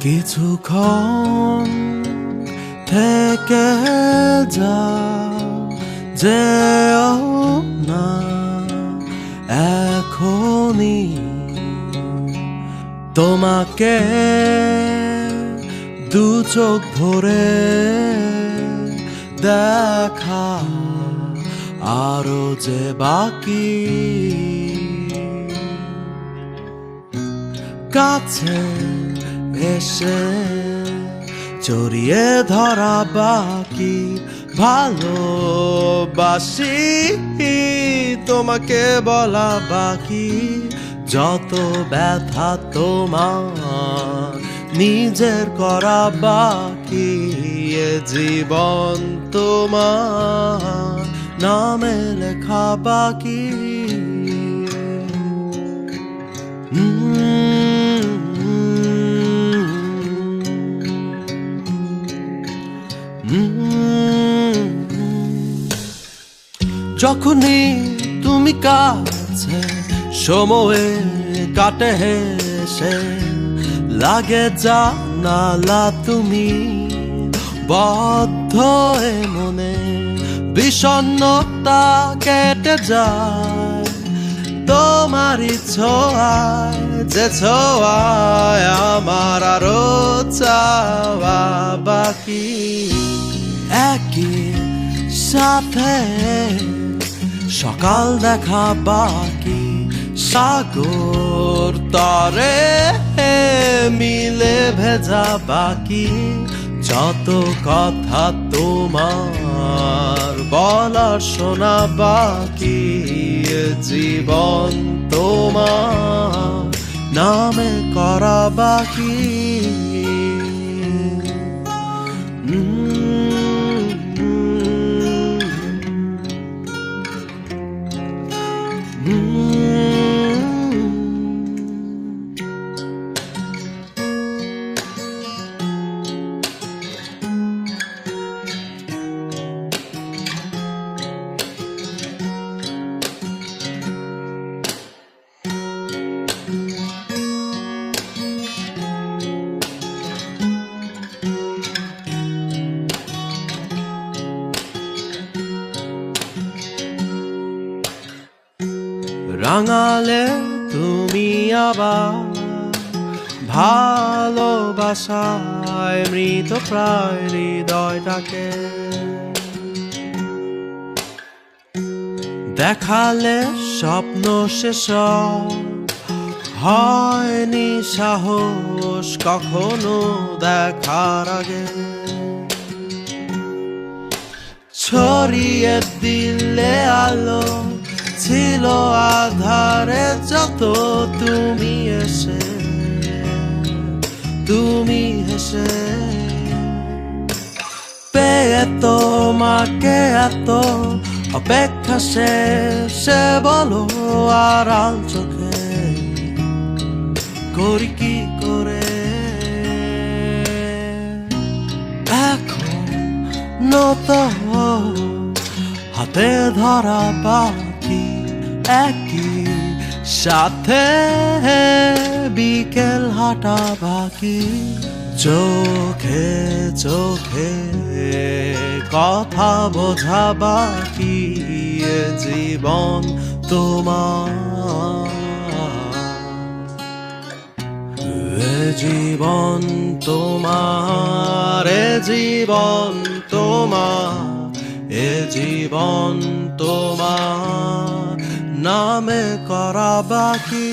কিছুক্ষণ থেকে যাও, যেও না এখনই, তোমাকে দু চোখ ভরে দেখা আরো যে বাকি। কাছে এসে জড়িয়ে ধরা বাকি, ভালোবাসি তোমাকে বলা বাকি। যত ব্যথা তোমার নিজের করা বাকি, এ জীবন তোমার নামে লেখা বাকি। যখনই তুমি কাছে, সময়ে কাটে হেসে, লাগে জানালা তুমি বদ্ধ এ মনে, বিষণ্ণতা কেটে যায় তোমারই ছোঁয়ায়, যে ছোঁয়ায় আমার আরো চাওয়া বাকি। একই সাথে সকাল দেখা বাকি, সাগর তরে মিলে ভেজা বাকি। যত কথা তোমার বলার শোনা বাকি, জীবন তোমার নামে করা বাকি। রাঙালে তুমি আবার ভালোবাসায় মৃত প্রায় হৃদয়টাকে, দেখালে স্বপ্ন শেষ হয়নি সাহস কখনো দেখার আগে। ছড়িয়ে দিলে আলো ছিল আধারে, যত তুমি এসে তুমি হেসে পেয়ে তোমাকে এত অপেক্ষা শেষে বলো আড়াল চোখে করি কি করে। এখন তো হাতে ধরা বাকি, একই সাথে বিকেল হাঁটা বাকি। চোখে চোখে কথা বোঝা বাকি, এ জীবন তোমার, এ জীবন তোমার, এ জীবন তোমার, এ জীবন তোমার নামে করা বাকি।